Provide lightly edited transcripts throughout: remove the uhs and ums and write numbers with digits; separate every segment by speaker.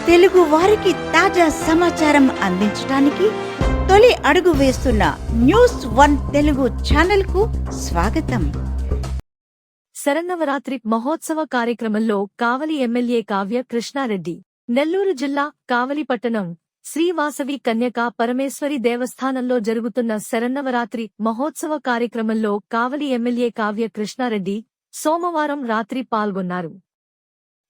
Speaker 1: తెలుగు వారికి తాజా సమాచారం అందించడానికి తొలి అడుగు వేస్తున్న న్యూస్1 తెలుగు ఛానల్ కు స్వాగతం.
Speaker 2: శరన్నవరాత్రి మహోత్సవ కార్యక్రమంలో కావలి ఎమ్మెల్యే కావ్య కృష్ణారెడ్డి. నెల్లూరు జిల్లా కావలి పట్టణం శ్రీవాసవి కన్యకా పరమేశ్వరి దేవస్థానంలో జరుగుతున్న శరన్నవరాత్రి మహోత్సవ కార్యక్రమంలో కావలి ఎమ్మెల్యే కావ్య కృష్ణారెడ్డి సోమవారం రాత్రి పాల్గొన్నారు.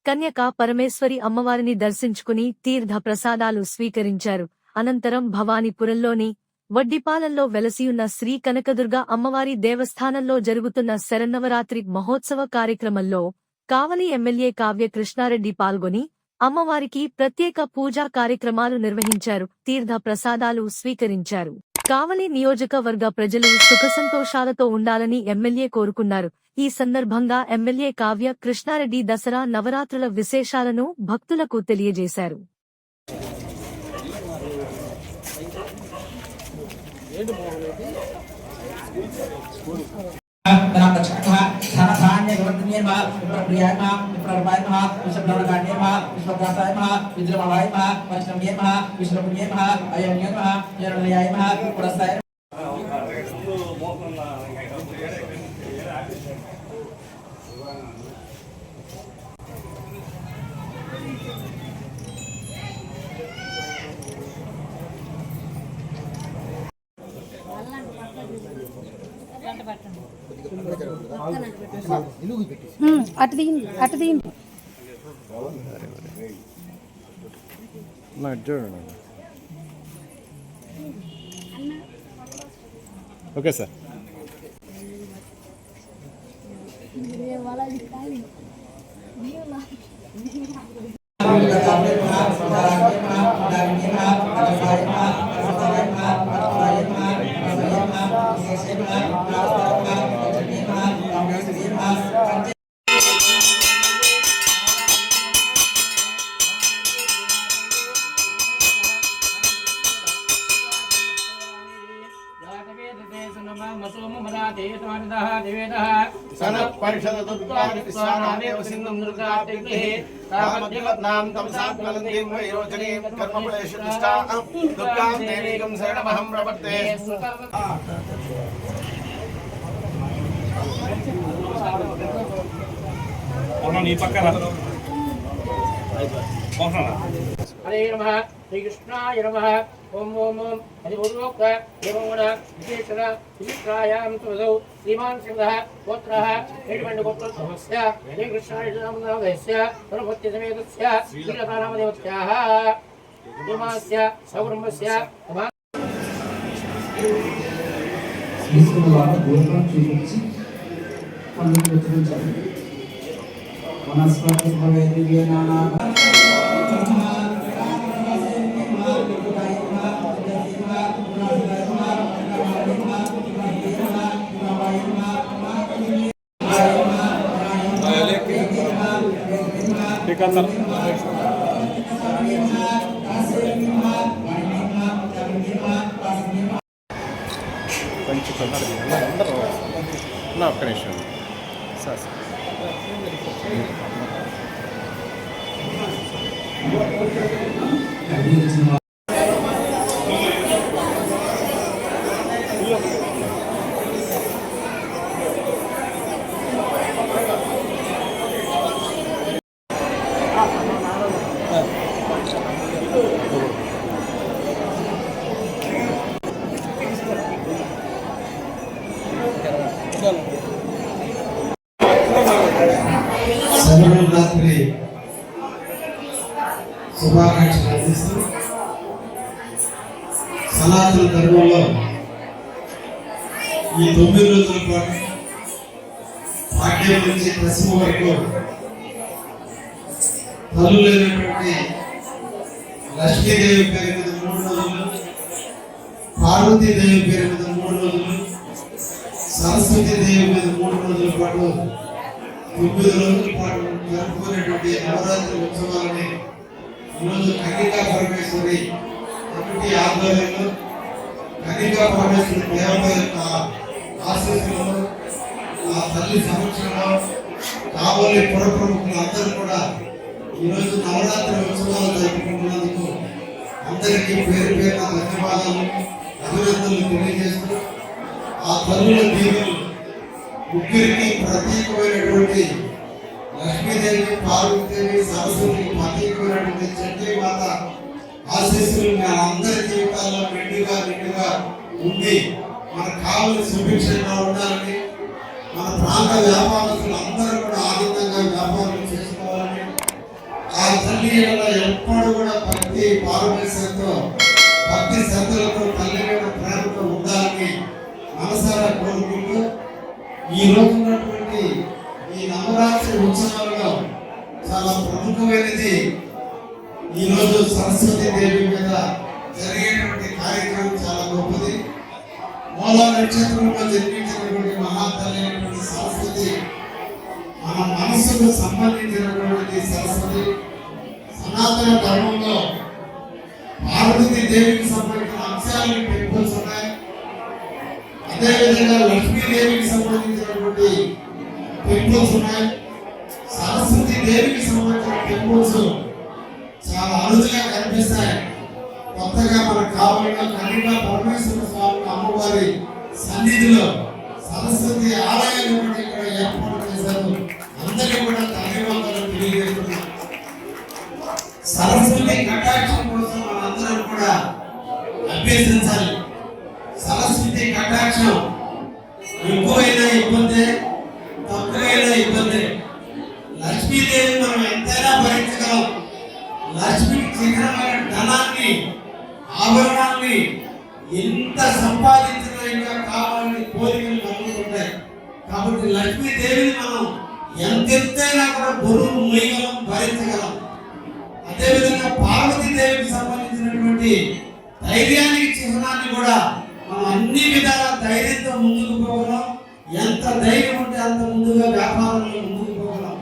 Speaker 2: కన్యకా పరమేశ్వరి అమ్మవారిని దర్శించుకుని తీర్థ ప్రసాదాలు స్వీకరించారు. అనంతరం భవానీపురంలోని వడ్డిపాలెంలో వెలసియున్న శ్రీ కనకదుర్గ అమ్మవారి దేవస్థానంలో జరుగుతున్న శరన్నవరాత్రి మహోత్సవ కార్యక్రమంలో కావలి ఎమ్మెల్యే కావ్య కృష్ణారెడ్డి పాల్గొని అమ్మవారికి ప్రత్యేక పూజా కార్యక్రమాలు నిర్వహించారు. తీర్థ ప్రసాదాలు స్వీకరించారు. కావలి నియోజకవర్గ ప్రజలు సుఖసంతోషాలతో ఉండాలని ఎమ్మెల్యే కోరుకున్నారు. ఈ సందర్భంగా ఎమ్మెల్యే కావ్య కృష్ణారెడ్డి దసరా నవరాత్రుల విశేషాలను భక్తులకు తెలియజేశారు.
Speaker 3: అటు తీయండి.
Speaker 4: Okay sir.
Speaker 5: హరే నమః శ్రీకృష్ణాయ నమః. ఓం ఓం ఓం హరిపూర్వోక్త దేవోడ విశేషణ విచిత్రాయాం తుదౌ శ్రీమాన్ సింహః గోత్రః ఏడుమండ గోత్రోద్భవస్య శ్రీకృష్ణాయ నామధేయస్య గణపతి సమేతస్య శ్రీలతానామదేవత్యాః ధర్మస్య సౌకుటుంబస్య
Speaker 4: ఒక్క నిమిషం సార్.
Speaker 6: శరన్నవరాత్రి శుభాకాంక్షలు అందిస్తూ సనాతన ధర్మంలో ఈ 9 రోజుల పాటు భాగ్యం నుంచి దశమ వరకు తల్లులైనటువంటి లక్ష్మీదేవి పేరు మీద 3 రోజులు, పార్వతీదేవి పేరు మీద 3 రోజులు, సరస్వతీదేవి మీద 3 రోజుల పాటు 9 రోజుల పాటు జరుపుకునేటువంటి నవరాత్రి ఉత్సవాలని ఈరోజు కన్యకా పరమేశ్వరి కమిటీ ఆధ్వర్యంలో కన్యకా పరమేశ్వరి దేవత యొక్క ఆశీస్సులలో ఆ తల్లి సమక్షంలో కావలి పుర ప్రముఖులు అందరూ కూడా ఈరోజు నవరాత్రి ఉత్సవాలు జరుపుకుంటున్నందుకు అందరికీ పేరు పేరున ధన్యవాదాలు అభినందనలు తెలియజేస్తూ ఆ తల్లుల దీవులు ముగ్గురికి ప్రత్యేకమైనటువంటి లక్ష్మీదేవి, పార్వతీదేవి, సరస్వతికి ప్రత్యేకమైనటువంటి చండీ మాత ఆశీస్సులు మన అందరి జీవితాల్లో నిండుగా ఉండి మనకు కావలసిన సుభిక్షంగా ఉండాలని, మన ప్రాంత వ్యాపారస్తులు అందరూ కూడా ఆనందంగా వ్యాపారం చేసుకోవాలని, ఆ తల్లి ఎప్పుడు కూడా భక్తి పారమేశ్వరంతో భక్తి శ్రద్ధలతో తల్లి మీద ప్రేమతో ఉండాలని మనసారా కోరుకుంటూ ఈ రోజు ఉన్నటువంటి ఈ నవరాత్రి ఉత్సవాల్లో చాలా ప్రముఖమైనది ఈరోజు సరస్వతి దేవి మీద జరిగేటువంటి కార్యక్రమం చాలా గొప్పది. మూలా నక్షత్రంలో జన్మించినటువంటి మహాతల్లి అయినటువంటి సరస్వతి, మన మనసుకు సంబంధించినటువంటి సరస్వతి. సనాతన ధర్మంలో పార్వతీ దేవికి సంబంధించిన అంశాలను టెంపుల్స్ ఉన్నాయి. అదేవిధంగా లక్ష్మీదేవికి సంబంధించినటువంటి టెంపుల్స్ ఉన్నాయి. సరస్వతి దేవికి సంబంధించిన టెంపుల్స్ చాలా అరుదుగా కనిపిస్తాయి. కొత్తగా మనకు కావాలన్నా కన్నికా పరమేశ్వర స్వామి అమ్మవారి సన్నిధిలో సరస్వతి ఆలయాన్ని కూడా ఇక్కడ ఏర్పాటు చేశారు. అందరికీ కూడా ధన్యవాదాలు తెలియజేస్తున్నాం. సరస్వతి కటాక్షం కోసం మనందరం కూడా అభ్యసించాలి. సరస్వతి కటాక్షం ఎక్కువైనా ఇబ్బంది, తక్కువైనా ఇబ్బంది. లక్ష్మీదేవి మనం ఎంతైనా భరించగలం. లక్ష్మికి చిహ్నమైన ధనాన్ని, ఆభరణాన్ని ఎంత సంపాదించినా ఇంకా కావాలని కోరికలు కలుగుతుంటాయి. కాబట్టి లక్ష్మీదేవిని మనం ఎంతెంతైనా కూడా బరువు మోయగలం, భరించగలం. అదేవిధంగా పార్వతీదేవికి సంబంధించినటువంటి ధైర్యానికి చిహ్నాన్ని కూడా మనం అన్ని విధాల ధైర్యంతో ముందుకు పోగలం. ఎంత ధైర్యం ఉంటే అంత ముందుగా వ్యాపారంలో ముందుకు పోగలం.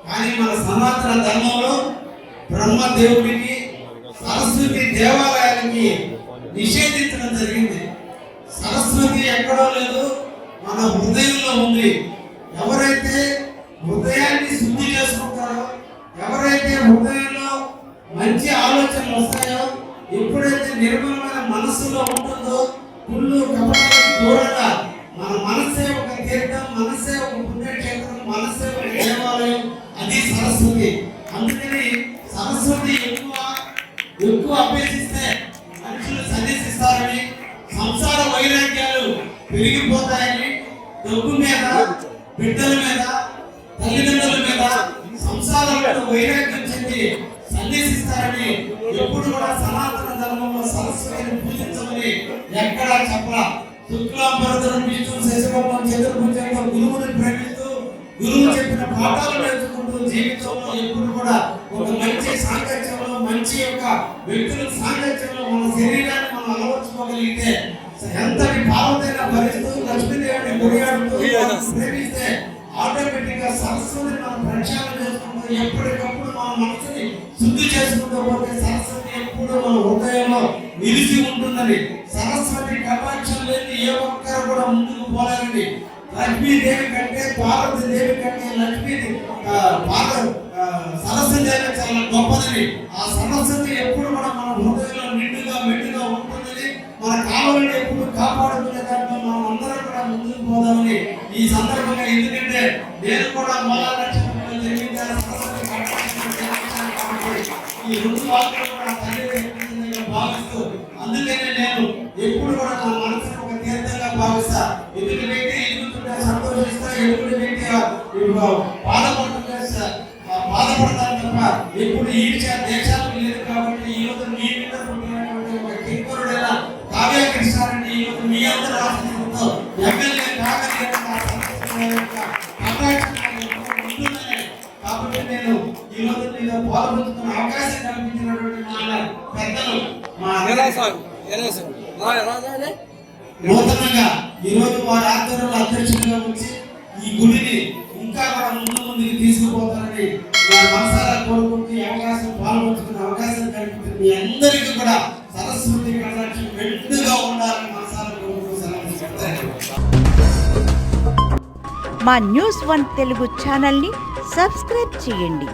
Speaker 6: కానీ మన సనాతన ధర్మంలో బ్రహ్మదేవుడికి, సరస్వతి దేవాలయానికి నిషేధించడం జరిగింది. సరస్వతి ఎక్కడో లేదు, మన హృదయంలో ఉంది. ఎవరైతే హృదయాన్ని శుద్ధి చేసుకుంటారో, ఎవరైతే హృదయంలో మంచి ఆలోచనలు వస్తాయో, ఎప్పుడైతే నిర్మలమైన మనస్సులో ఉంటుందో, కుళ్ళు కపటాలకు దూరంగా మన మనసే ఒక తీర్థం, మనసే ఒక పుణ్యక్షేత్రం, మనసే ఒక దేవాలయం, అది సరస్వతి. అందుకని సరస్వతి ఎక్కువ అభ్యసిస్తే మనుషులు సన్యసిస్తారని, సంసార వైరాగ్యాలు పెరిగిపోతాయని, డబ్బు మీద, బిడ్డల మీద, తల్లిదండ్రుల మీద సంసారంలో వైరాగ్యం చెంది సన్యసిస్తారని ఎప్పుడు కూడా సనాతన ధర్మంలో సరస్వతిని పూజించమని ఎక్కడా చెప్పరా. శుక్లాంబరధరం విష్ణు శశివర్ణం చతుర్భుజంగా గురువుని ప్రేమిస్తూ, గురువు చెప్పిన పాఠాలు నేర్చుకుంటూ జీవితంలో ఎప్పుడు కూడా ఒక మంచి సాంగత్యంలో, మంచి యొక్క వ్యక్తుల సాంగత్యంలో మన శరీరాన్ని మనం అలవర్చుకోగలిగితే, ఎంతటి భావతైనా భరిస్తూ లక్ష్మీదేవిని కొనియాడుతూ ప్రేమిస్తే ఆటోమేటిక్ గా సరస్వతిని మనం ప్రక్షాళన చేసుకుంటూ ఎప్పటికప్పుడు మన మనసుని శుద్ధి చేసుకుంటూ పోతే సరస్వతి ఎప్పుడు మన హృదయంలో నిలిచి ఉంటుందని. సరస్వతి కటాక్షం లేని ఏ ఒక్కరు కూడా ముందుకు పోలేరండి. లక్ష్మీదేవి కంటే, పార్వతీదేవి కంటే సరస్వతి దేవి చాలా గొప్పదని. ఆ సరస్వతి ఎప్పుడు కూడా మన హృదయంలో మెండుగా ఉంటుందని, మన కావాలని ఎప్పుడు కాపాడుకునే దాంట్లో మనం అందరం కూడా ముందుకు పోదామని ఈ సందర్భంగా, ఎందుకంటే నేను కూడా మూలా నక్షత్రంలో జన్మించాను, సరస్వతి ఈ రెండు వాక్యాలు కూడా తల్లిదండ్రులుగా భావిస్తూ, అందుకనే నేను ఎప్పుడు కూడా నా మనసును ఒక తీర్థంగా భావిస్తా. ఎదుటి వ్యక్తి ఎదుగుతుంటే సంతోషిస్తా, ఎదుటి వ్యక్తి బాధపడతాను తప్ప ఎప్పుడు ఈర్ష దేశాలకు లేదు. కాబట్టి ఈ రోజు మీ మీద పుట్టినటువంటి ఒక కింకరుడైన కావ్య కృష్ణారెడ్డి ఈ రోజు మీ అందరూ ఆశిస్తుందో ఎమ్మెల్యే కాబట్టి నేను ఈ రోజు మీద పాల్గొంటున్న అవకాశం కల్పించినటువంటి మా పెద్దలు, మా నూతనంగా ఈ రోజు వారి ఆధ్వర్యంలో అధ్యక్షుడిగా వచ్చి ఈ గుడిని ఇంకా కూడా ముందుకు తీసుకుపోతారని మనసారా కోరుకుంటూ అవకాశం పాల్గొంటున్న అవకాశం కల్పించిన మీ అందరికీ కూడా సరస్వతి కటాక్షం మెండుగా ఉండాలని మనసారా కోరుకుంటూ సెలవు.
Speaker 1: మా న్యూస్ 1 తెలుగు ఛానల్ని సబ్స్క్రైబ్ చేయండి.